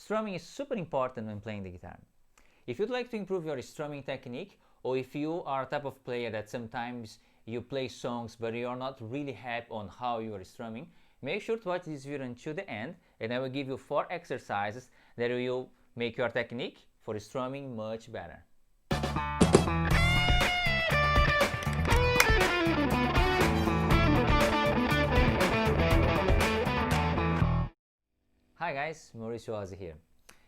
Strumming is super important when playing the guitar. If you'd like to improve your strumming technique, or if you are a type of player that sometimes you play songs but you're not really happy on how you are strumming, make sure to watch this video until the end, and I will give you 4 exercises that will make your technique for strumming much better. Hi guys, Mauricio Ozzy here.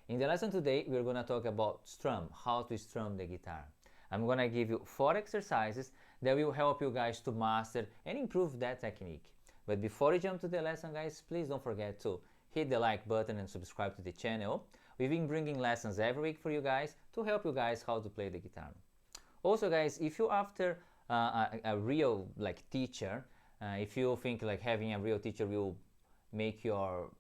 In the lesson today, we're going to talk about strum, how to strum the guitar. I'm going to give you 4 exercises that will help you guys to master and improve that technique. But before we jump to the lesson, guys, please don't forget to hit the like button and subscribe to the channel. We've been bringing lessons every week for you guys to help you guys how to play the guitar. Also, guys, if you're after a real teacher, if you think having a real teacher will make your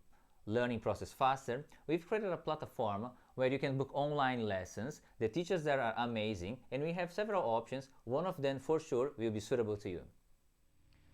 learning process faster, we've created a platform where you can book online lessons. The teachers there are amazing, and we have several options. One of them for sure will be suitable to you.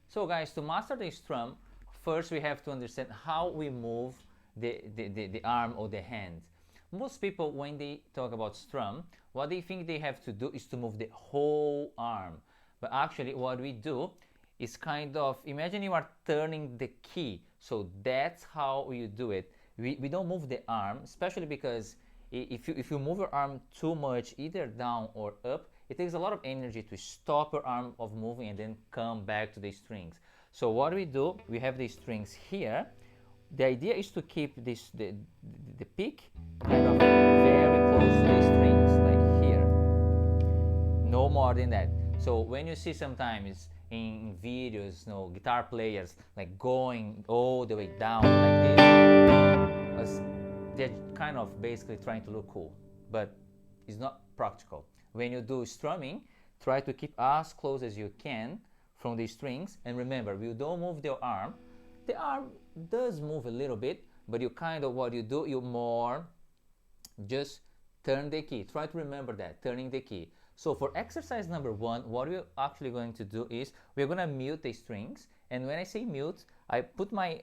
So guys, to master the strum, first we have to understand how we move the arm or the hand. Most people, when they talk about strum, what they think they have to do is to move the whole arm. But actually what we do is kind of, imagine you are turning the key. So that's how you do it. We don't move the arm, especially because if you move your arm too much, either down or up, it takes a lot of energy to stop your arm of moving and then come back to the strings. So what we do, we have the strings here. The idea is to keep the pick kind of very close to the strings, like here. No more than that. So when you see sometimes in videos, guitar players going all the way down like this, they're kind of basically trying to look cool, but it's not practical. When you do strumming, try to keep as close as you can from the strings, and remember, you don't move the arm. The arm does move a little bit, but what you do, you more just turn the key. Try to remember that, turning the key. So for exercise number 1, what we're actually going to do is we're going to mute the strings. And when I say mute, I put my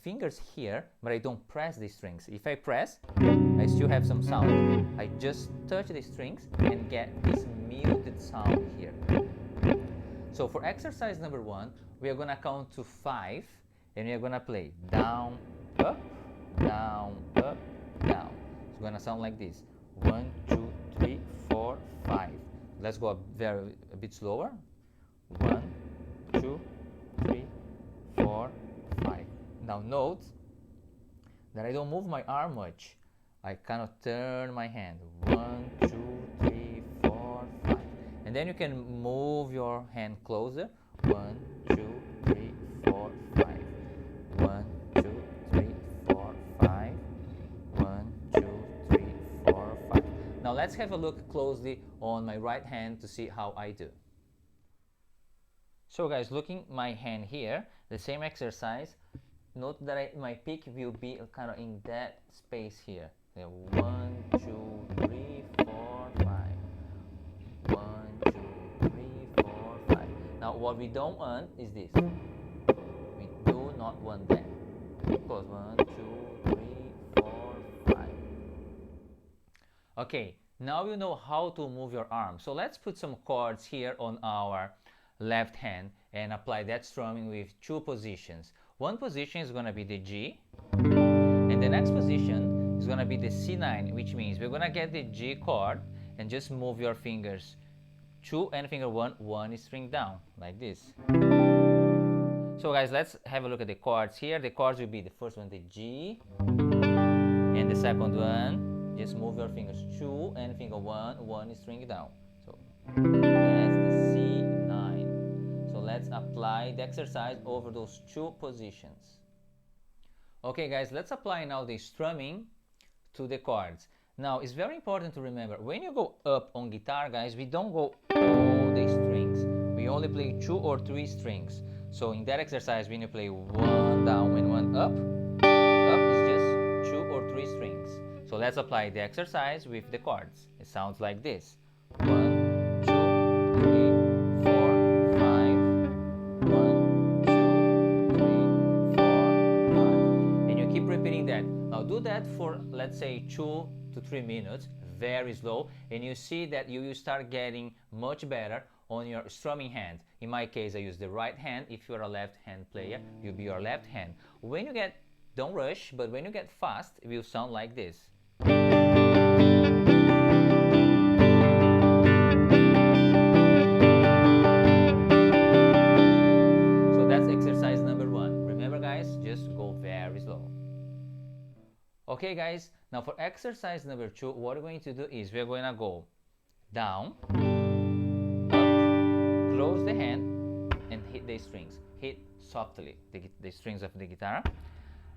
fingers here, but I don't press the strings. If I press, I still have some sound. I just touch the strings and get this muted sound here. So for exercise number 1, we are going to count to 5, and we are going to play down, up, down, up, down. It's going to sound like this. 1, 2, 3, 4, 5. Let's go a bit slower. 1, 2, 3, 4, 5. Now note that I don't move my arm much. I kind of turn my hand. 1, 2, 3, 4, 5. And then you can move your hand closer. 1, 2, 3, 4, 5. 1, 2, 3, 4, 5. 1, 2, 3, 4, 5. Now let's have a look closely on my right hand to see how I do. So guys, looking my hand here, the same exercise. Note that my pick will be kind of in that space here. 1, 2, 3, 4, 5. 1, 2, 3, 4, 5. Now what we don't want is this. We do not want that. Close. 1, 2, 3, 4, 5. Okay, now you know how to move your arm. So let's put some chords here on our left hand and apply that strumming with 2 positions. One position is going to be the G, and the next position is going to be the C9, which means we're going to get the G chord and just move your fingers 2 and finger 1 string down, like this. So guys, let's have a look at the chords here. The chords will be the first one, the G, and the second one, just move your fingers 2 and finger 1 string down. So that's the C9. So let's apply the exercise over those 2 positions. Okay guys, let's apply now the strumming to the chords. Now it's very important to remember, when you go up on guitar, guys, we don't go all the strings. We only play 2 or 3 strings. So in that exercise, when you play 1 down and 1 up is just 2 or 3 strings. So let's apply the exercise with the chords. It sounds like this. 1, 2, 3, 4, 5. 1, 2, 3, 4, 5. And you keep repeating that. Now do that for let's say 2 to 3 minutes, very slow, and you see that you will start getting much better on your strumming hand. In my case, I use the right hand. If you're a left hand player, you'll be your left hand. When you get, don't rush, but when you get fast, it will sound like this. So that's exercise number 1. Remember guys, just go very slow. Okay guys, now for exercise number 2, what we're going to do is we're going to go down, up, close the hand, and hit the strings. Hit softly the strings of the guitar.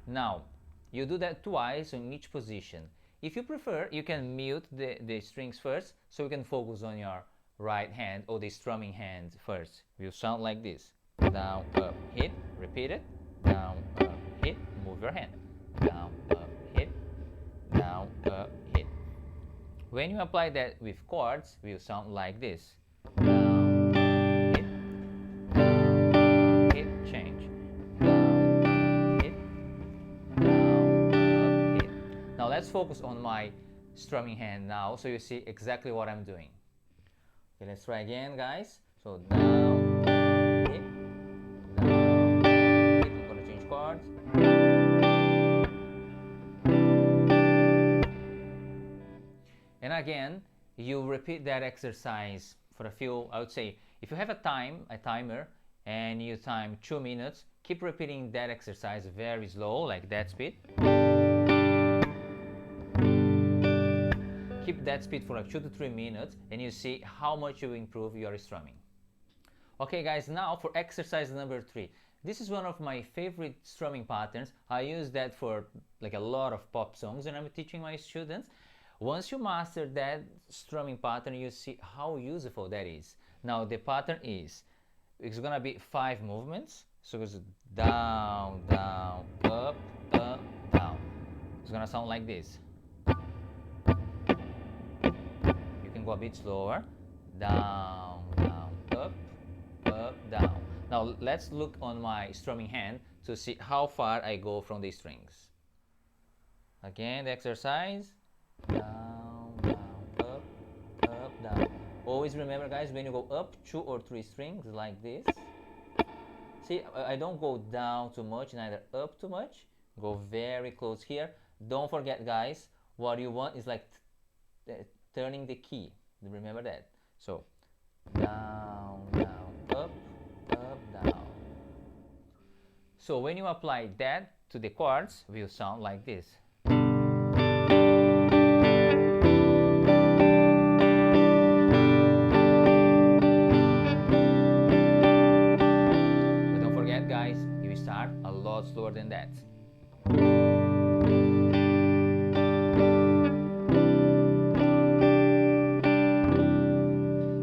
Now, you do that twice in each position. If you prefer, you can mute the strings first, so you can focus on your right hand or the strumming hand first. It will sound like this. Down, up, hit, repeat it. Down, up, hit, move your hand. Down, up, hit, down, up, hit. When you apply that with chords, it will sound like this. Down, up, hit, down, up, hit, change. Down, up, hit, down, up, hit. Now let's focus on my strumming hand now, so you see exactly what I'm doing. Okay, let's try again, guys. So down, up, hit, down, up, hit. I'm gonna change chords. And again, you repeat that exercise for a few, I would say, if you have a timer, and you time 2 minutes, keep repeating that exercise very slow, like that speed. Keep that speed for like 2 to 3 minutes, and you see how much you improve your strumming. Okay guys, now for exercise number 3. This is one of my favorite strumming patterns. I use that for like a lot of pop songs, and I'm teaching my students. Once you master that strumming pattern, you see how useful that is. Now the pattern is, it's gonna be 5 movements. So it's down, down, up, down. It's gonna sound like this. You can go a bit slower. Down, down, up, down. Now let's look on my strumming hand to see how far I go from the strings. Again, the exercise. Down, down, up, down. Always remember guys, when you go up 2 or 3 strings like this, see, I don't go down too much, neither up too much. Go very close here. Don't forget guys, what you want is like turning the key. Remember that. So down, down, up, down. So when you apply that to the chords, it will sound like this. A lot slower than that.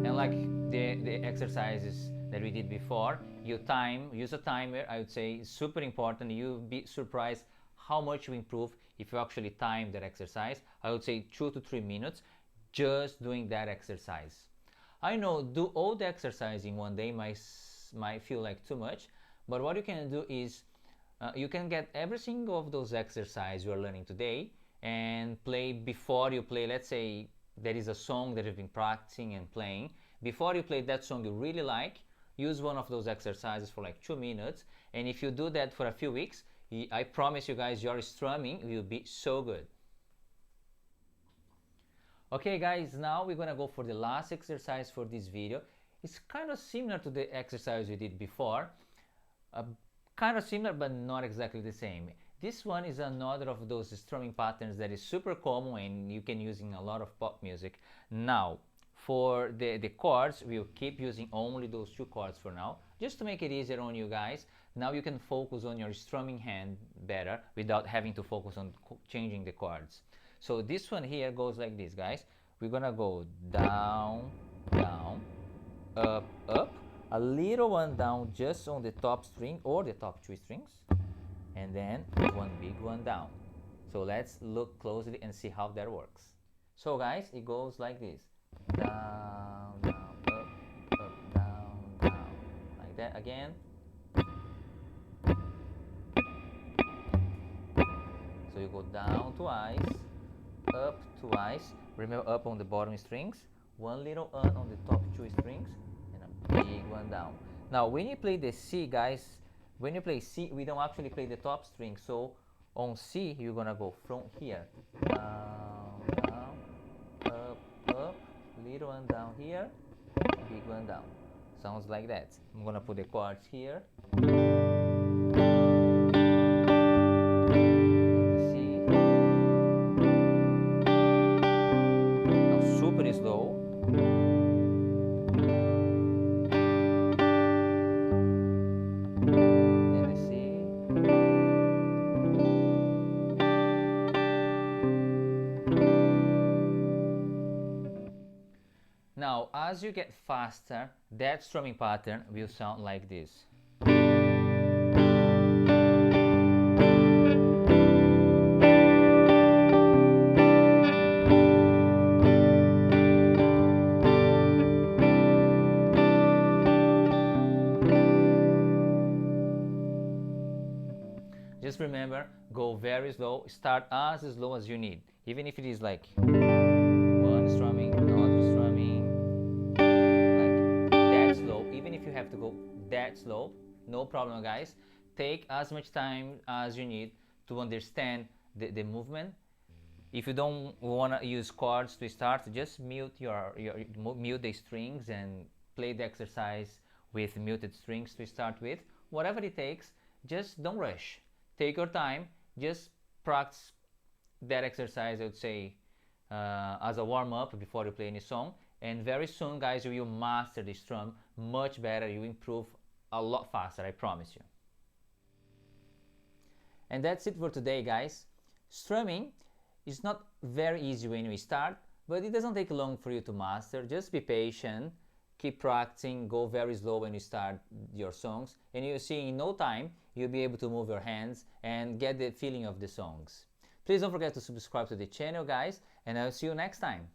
And like the exercises that we did before, you use a timer. I would say it's super important. You'll be surprised how much you improve if you actually time that exercise. I would say 2 to 3 minutes just doing that exercise. I know do all the exercise in one day might feel like too much, but what you can do is you can get every single of those exercises you are learning today and play before you play. Let's say there is a song that you've been practicing and playing. Before you play that song you really like, use one of those exercises for like 2 minutes. And if you do that for a few weeks, I promise you guys, your strumming will be so good. Okay guys, now we're gonna go for the last exercise for this video. It's kind of similar to the exercise we did before. Kind of similar, but not exactly the same. This one is another of those strumming patterns that is super common and you can use in a lot of pop music. Now, for the chords, we'll keep using only those 2 chords for now, just to make it easier on you guys. Now you can focus on your strumming hand better without having to focus on changing the chords. So this one here goes like this, guys. We're gonna go down, down, up, up, a little one down just on the top string or the top 2 strings, and then one big one down. So let's look closely and see how that works. So guys, it goes like this. Down, down, up, down, down. Like that again. So So you go down twice, up twice. Remember, up on the bottom strings, one little on the top two strings, and a big one down. Now, when you play the C, guys, when you play C, we don't actually play the top string. So on C, you're gonna go from here, down, down, up, little one down here, big one down. Sounds like that. I'm gonna put the chords here. Super slow. Then the C. Now, as you get faster, that strumming pattern will sound like this. Just remember, go very slow, start as slow as you need. Even if it is like one strumming, another strumming, like that slow. Even if you have to go that slow, no problem, guys. Take as much time as you need to understand the movement. If you don't want to use chords to start, just mute mute the strings and play the exercise with muted strings to start with. Whatever it takes, just don't rush. Take your time, just practice that exercise, I would say, as a warm-up before you play any song. And very soon, guys, you will master the strum much better. You improve a lot faster, I promise you. And that's it for today, guys. Strumming is not very easy when you start, but it doesn't take long for you to master. Just be patient, keep practicing, go very slow when you start your songs, and you'll see in no time you'll be able to move your hands and get the feeling of the songs. Please don't forget to subscribe to the channel, guys, and I'll see you next time.